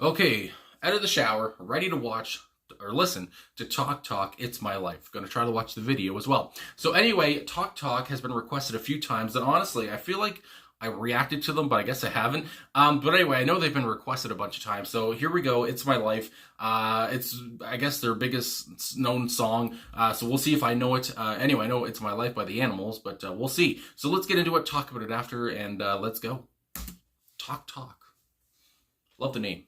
Okay, out of the shower, ready to watch or listen to Talk Talk, It's My Life. Gonna try to watch the video as well. So anyway, Talk Talk has been requested a few times, and honestly, I feel like I reacted to them, but I guess I haven't. But anyway, I know they've been requested a bunch of times, so here we go. It's My Life. It's, I guess, their biggest known song, so we'll see if I know it. Anyway, I know It's My Life by the Animals, but we'll see. So let's get into it, talk about it after, and let's go. Talk Talk. Love the name.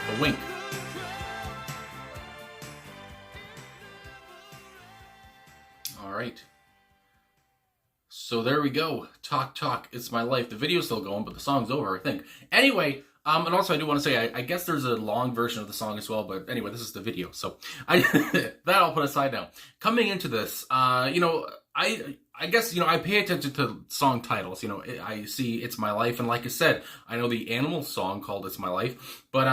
A wink. All right. So there we go. Talk Talk, It's My Life. The video's still going, but the song's over, I think. Anyway, and also I do want to say, I guess there's a long version of the song as well, but anyway, this is the video. So that I'll put aside now. Coming into this, I guess, I pay attention to song titles. I see It's My Life, and like I said, I know the Animal song called It's My Life, but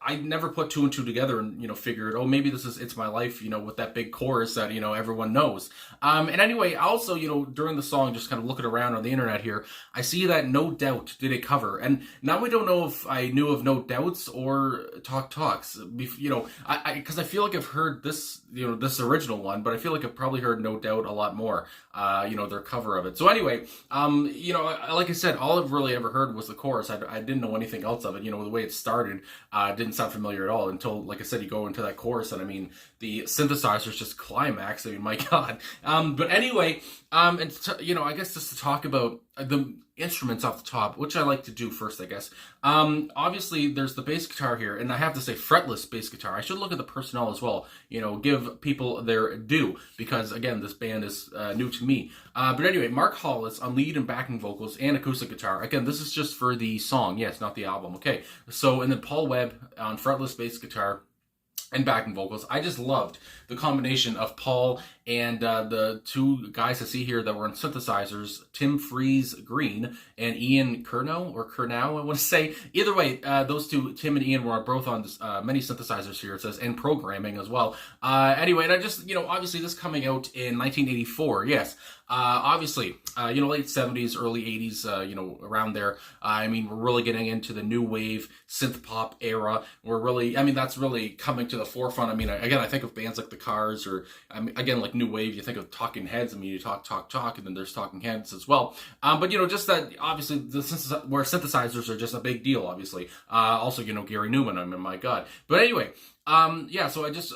I never put two and two together and, figured, oh, maybe this is It's My Life, with that big chorus that, everyone knows. And anyway, also, during the song, just kind of looking around on the internet here, I see that No Doubt did a cover. And now I don't know if I knew of No Doubts or Talk Talks, because I feel like I've heard this, this original one, but I feel like I've probably heard No Doubt a lot more, their cover of it. So anyway, like I said, all I've really ever heard was the chorus. I didn't know anything else of it. The way it started didn't sound familiar at all until, like I said, you go into that chorus, and I mean, the synthesizers just climax. I mean, my God. But anyway, I guess just to talk about the instruments off the top, which I like to do first, I guess. Obviously, there's the bass guitar here, and I have to say fretless bass guitar. I should look at the personnel as well, give people their due, because, again, this band is new to me. But anyway, Mark Hollis on lead and backing vocals and acoustic guitar. Again, this is just for the song, yes, not the album, okay? So, and then Paul Webb on fretless bass guitar and backing vocals. I just loved the combination of Paul and the two guys I see here that were on synthesizers, Tim Freeze Green and Ian Curnow, I want to say. Either way, those two, Tim and Ian, were both on many synthesizers here, it says, and programming as well. Anyway, and I just, obviously this coming out in 1984, yes. Obviously, late 70s, early 80s, around there. I mean, we're really getting into the new wave synth pop era. We're really, that's really coming to the forefront. I mean, again, I think of bands like The Cars, or, again, like new wave, you think of Talking Heads. I mean, you talk, and then there's Talking Heads as well. But, just that, obviously, where synthesizers are just a big deal, obviously. Also, Gary Newman, I mean, my God. But anyway, so I just,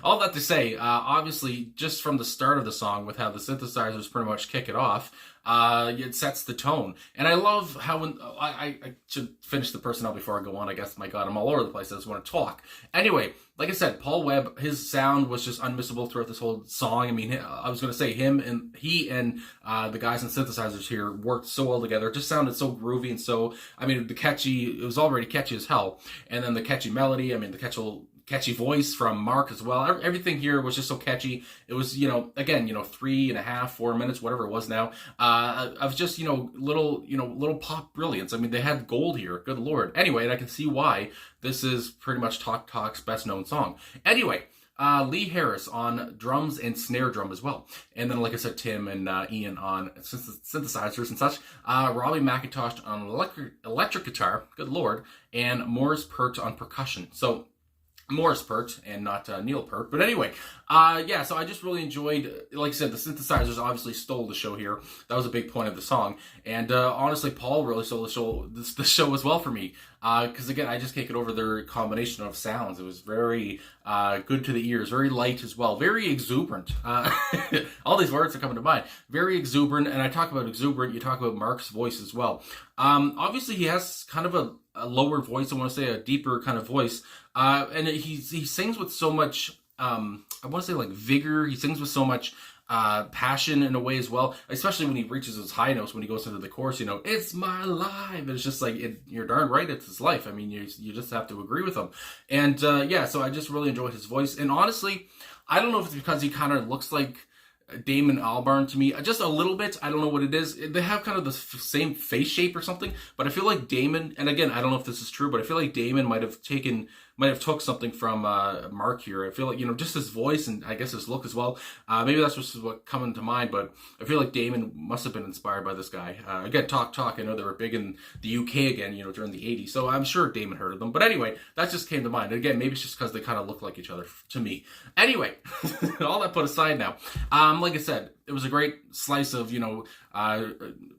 all that to say, obviously, just from the start of the song, with how the synthesizers pretty much kick it off, it sets the tone. And I love how, when, I should finish the personnel before I go on, I guess. My God, I'm all over the place, I just want to talk. Anyway, like I said, Paul Webb, his sound was just unmissable throughout this whole song. I mean, I was going to say, he and the guys in synthesizers here worked so well together. It just sounded so groovy and so, it was already catchy as hell. And then the catchy melody, the catchy voice from Mark as well. Everything here was just so catchy. It was, again, 3.5, 4 minutes, whatever it was now, of just, little pop brilliance. I mean, they had gold here. Good Lord. Anyway, and I can see why this is pretty much Talk Talk's best known song. Anyway, Lee Harris on drums and snare drum as well. And then, like I said, Tim and Ian on synthesizers and such. Robbie McIntosh on electric guitar, good Lord, and Morris Pert on percussion. So, Morris Pert and not Neil Peart. But anyway, so I just really enjoyed, like I said, the synthesizers obviously stole the show here. That was a big point of the song. And honestly, Paul really stole the show as well for me. Because again, I just can't get over their combination of sounds. It was very good to the ears, very light as well, very exuberant. All these words are coming to mind. Very exuberant, and I talk about exuberant, you talk about Mark's voice as well. Obviously, he has kind of a lower voice, I want to say a deeper kind of voice, and he sings with so much, I want to say like vigor, he sings with so much passion in a way as well, especially when he reaches his high notes, when he goes into the chorus, it's my life. It's just like, you're darn right, it's his life. I mean, you just have to agree with him. And so I just really enjoyed his voice. And honestly, I don't know if it's because he kind of looks like Damon Albarn to me, just a little bit. I don't know what it is. They have kind of the same face shape or something, but I feel like Damon, and again, I don't know if this is true, but I feel like Damon might have took something from Mark here. I feel like, just his voice and I guess his look as well. Maybe that's just what coming to mind, but I feel like Damon must have been inspired by this guy. Again, Talk, I know they were big in the UK again, during the 80s, so I'm sure Damon heard of them. But anyway, that just came to mind. And again, maybe it's just because they kind of look like each other to me. Anyway, all that put aside now. Like I said, it was a great slice of,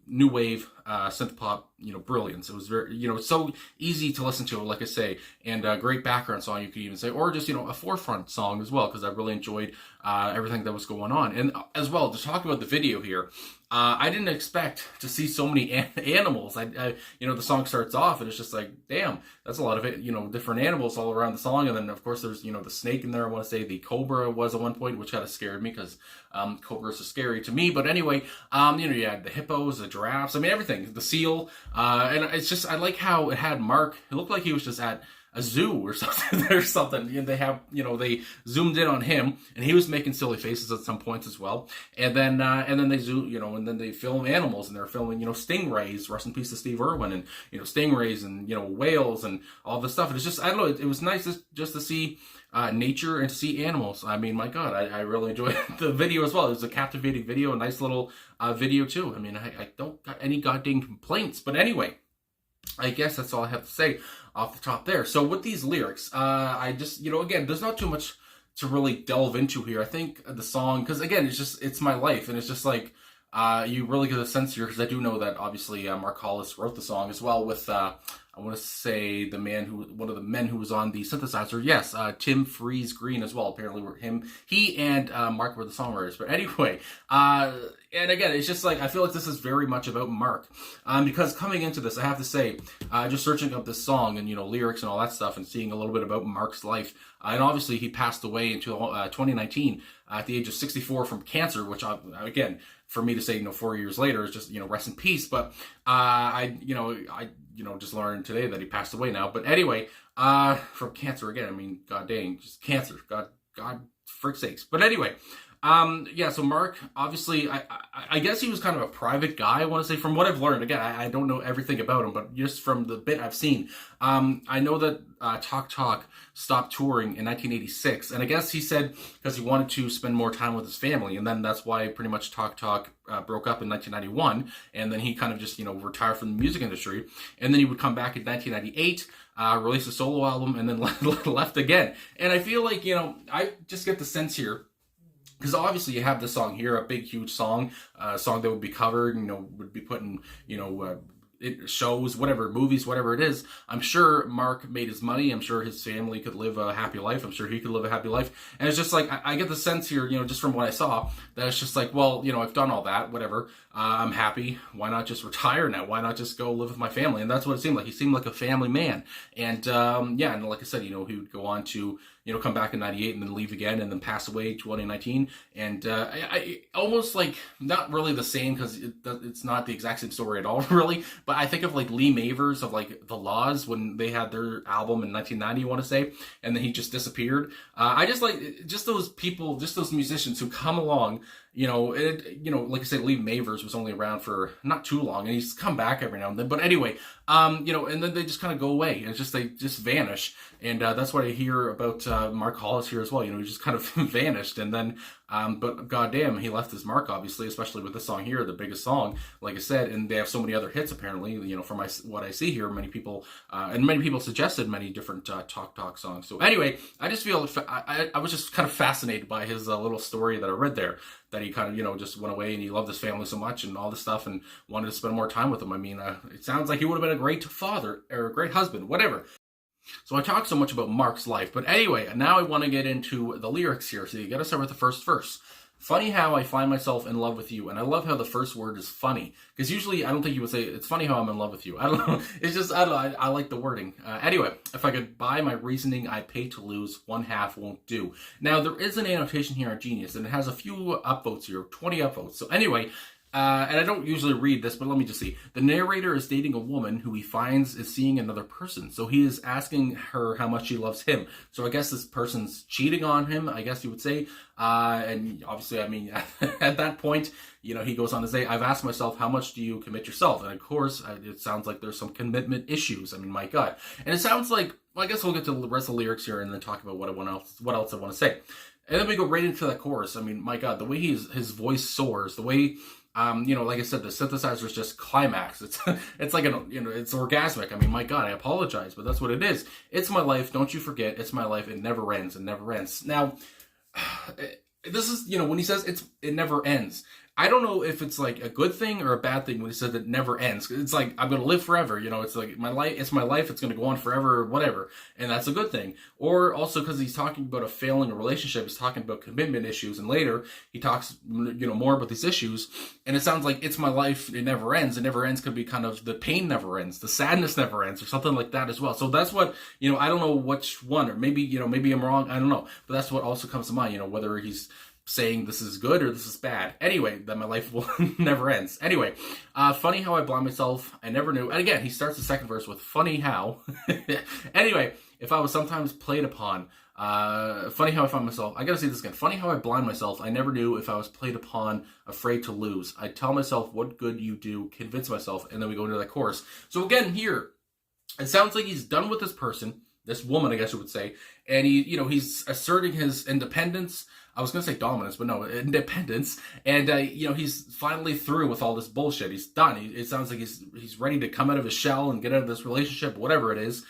new wave synth pop, brilliance. It was very, so easy to listen to, like I say, and a great background song, you could even say, or just, a forefront song as well, because I really enjoyed everything that was going on. And as well, to talk about the video here, I didn't expect to see so many animals. The song starts off and it's just like, damn, that's a lot of it, different animals all around the song. And then, of course, there's, the snake in there. I want to say the cobra was at one point, which kind of scared me because cobras are scary to me. But anyway, you had the hippos, the giraffes, everything, the seal. And it's just, I like how it had Mark. It looked like he was just at a zoo or something or something. And they have, they zoomed in on him, and he was making silly faces at some points as well. And then they zoom, and then they film animals, and they're filming, stingrays. Rest in peace to Steve Irwin, and stingrays, and whales, and all this stuff. And it's just, I don't know, it was nice just to see nature and to see animals. I mean, my God, I really enjoyed the video as well. It was a captivating video, a nice little video too. I mean, I don't got any goddamn complaints. But anyway, I guess that's all I have to say off the top there. So with these lyrics, I just, again, there's not too much to really delve into here. I think the song, because again, it's my life, and it's just like, you really get a sense here, because I do know that obviously Mark Hollis wrote the song as well with, I want to say one of the men who was on the synthesizer. Yes, Tim Freeze Green as well. Apparently, he and Mark were the songwriters. But anyway, and again, it's just like, I feel like this is very much about Mark, because coming into this, I have to say, just searching up this song and lyrics and all that stuff, and seeing a little bit about Mark's life, and obviously he passed away in 2019 at the age of 64 from cancer, which again, for me to say 4 years later is just rest in peace. But I just learned today that he passed away now. But anyway, from cancer again. I mean, god dang, just cancer. God, frick sakes. But anyway, yeah. So Mark, obviously, I guess he was kind of a private guy. I want to say, from what I've learned. Again, I don't know everything about him, but just from the bit I've seen, I know that Talk Talk stopped touring in 1986, and I guess he said because he wanted to spend more time with his family, and then that's why pretty much Talk Talk broke up in 1991, and then he kind of just retired from the music industry, and then he would come back in 1998, release a solo album, and then left again. And I feel like I just get the sense here, because obviously you have this song here, a big, huge song, a song that would be covered, would be put in, shows, whatever, movies, whatever it is. I'm sure Mark made his money. I'm sure his family could live a happy life. I'm sure he could live a happy life. And it's just like, I get the sense here, just from what I saw, that it's just like, well, I've done all that, whatever. I'm happy. Why not just retire now? Why not just go live with my family? And that's what it seemed like. He seemed like a family man. And yeah, and like I said, he would go on to, come back in 98 and then leave again and then pass away 2019. And I almost like, not really the same, because it's not the exact same story at all, really. But I think of like Lee Mavers of like The Laws, when they had their album in 1990, I want to say, and then he just disappeared. I just like, just those people, just those musicians who come along, like I said, Lee Mavers was only around for not too long, and he's come back every now and then. But anyway, and then they just kind of go away, and they just vanish. And that's what I hear about Mark Hollis here as well. He just kind of vanished, and then, but goddamn, he left his mark, obviously, especially with this song here, the biggest song, like I said. And they have so many other hits, apparently. From what I see here, many people suggested many different Talk songs. So anyway, I just feel I was just kind of fascinated by his little story that I read there, that he kind of, just went away, and he loved his family so much and all this stuff, and wanted to spend more time with them. I mean, it sounds like he would have been a great father or a great husband, whatever. So I talked so much about Mark's life, but anyway, now I want to get into the lyrics here. So you got to start with the first verse. Funny how I find myself in love with you. And I love how the first word is funny, because usually I don't think you would say, it's funny how I'm in love with you. I don't know. It's just, I don't know. I like the wording. Anyway, if I could buy my reasoning, I'd pay to lose. One half won't do. Now, there is an annotation here on Genius, and it has a few upvotes here, 20 upvotes. So anyway, and I don't usually read this, but let me just see. The narrator is dating a woman who he finds is seeing another person. So he is asking her how much she loves him. So I guess this person's cheating on him, I guess you would say. And obviously, I mean, at that point, he goes on to say, I've asked myself, how much do you commit yourself? And of course, it sounds like there's some commitment issues. I mean, my God. And it sounds like, well, I guess we'll get to the rest of the lyrics here and then talk about what else I want to say. And then we go right into that chorus. I mean, my God, the way his voice soars, the way, like I said, the synthesizer is just climax. It's like it's orgasmic. I mean, my God, I apologize, but that's what it is. It's my life. Don't you forget. It's my life. It never ends. It never ends. Now, this is, when he says it never ends. I don't know if it's like a good thing or a bad thing when he said it never ends. It's like, I'm going to live forever. It's like my life, it's my life. It's going to go on forever or whatever. And that's a good thing. Or also because he's talking about a failing relationship. He's talking about commitment issues. And later he talks, more about these issues. And it sounds like it's my life. It never ends. It never ends could be kind of the pain never ends. The sadness never ends or something like that as well. So that's what, I don't know which one, or maybe, maybe I'm wrong. I don't know. But that's what also comes to mind, whether he's saying this is good or this is bad. Anyway, that my life will never ends. Anyway, funny how I blind myself. I never knew. And again, he starts the second verse with funny how. Anyway, if I was sometimes played upon. Funny how I find myself, I gotta say this again, funny how I blind myself. I never knew if I was played upon, afraid to lose. I tell myself what good you do, convince myself, and then we go into that chorus. So again, here, it sounds like he's done with this person, this woman, I guess you would say, and he's asserting his independence. I was gonna say dominance, but no, independence. And he's finally through with all this bullshit. He's done. It sounds like he's ready to come out of his shell and get out of this relationship, whatever it is.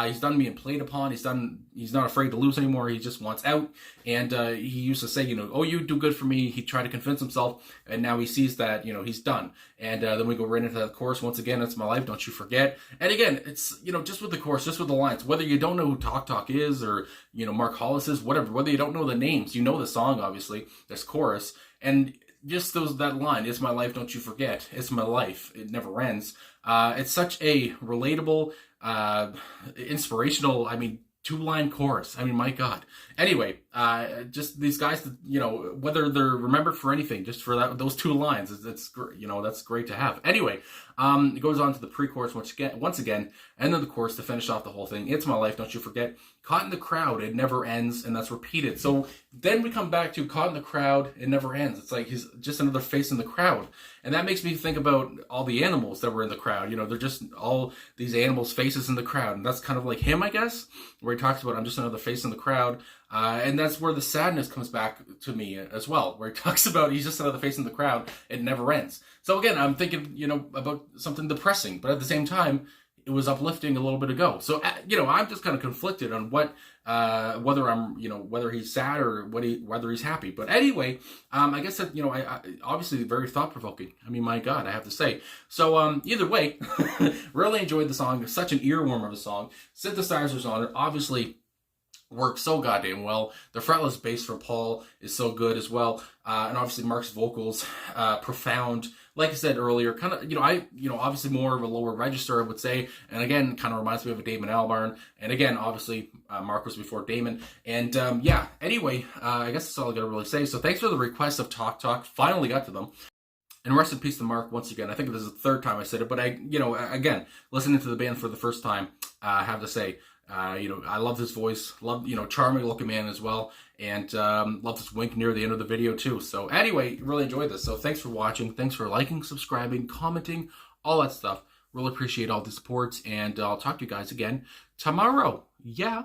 He's done being played upon. He's not afraid to lose anymore. He just wants out. And he used to say, oh, you do good for me. He tried to convince himself, and now he sees that, he's done. And then we go right into that chorus once again. It's my life, don't you forget. And again, it's, just with the chorus, just with the lines, whether you don't know who Talk Talk is or, Mark Hollis is, whatever, whether you don't know the names, you know the song, obviously, this chorus. And just that line, it's my life, don't you forget. It's my life, it never ends. It's such a relatable, inspirational, 2-line chorus. My God. Anyway, just these guys, whether they're remembered for anything, just for those 2 lines, that's great to have. Anyway, it goes on to the pre-chorus once again, and then the chorus to finish off the whole thing. It's my life, don't you forget. Caught in the crowd, it never ends, and that's repeated. So then we come back to caught in the crowd, it never ends. It's like he's just another face in the crowd. And that makes me think about all the animals that were in the crowd. They're just all these animals' faces in the crowd. And that's kind of like him, I guess, where he talks about, I'm just another face in the crowd. And that's where the sadness comes back to me as well, where he talks about he's just another face in the crowd. It never ends. So again, I'm thinking, about something depressing, but at the same time, it was uplifting a little bit ago. So, I'm just kind of conflicted on whether he's sad or whether he's happy. But anyway, I guess that, I obviously very thought-provoking. My God, I have to say. So, either way, really enjoyed the song. Such an earworm of a song. Synthesizers on it, obviously works so goddamn well. The fretless bass for Paul is so good as well. And obviously Mark's vocals, profound. Like I said earlier, kind of, obviously more of a lower register, I would say. And again, kind of reminds me of a Damon Albarn. And again, obviously, Mark was before Damon. And anyway, I guess that's all I gotta really say. So thanks for the request of Talk Talk. Finally got to them. And rest in peace to Mark once again. I think this is the 3rd time I said it, but again, listening to the band for the first time, I have to say, I love his voice, love, charming looking man as well, and love this wink near the end of the video too. So anyway, really enjoyed this. So thanks for watching. Thanks for liking, subscribing, commenting, all that stuff. Really appreciate all the support, and I'll talk to you guys again tomorrow. Yeah.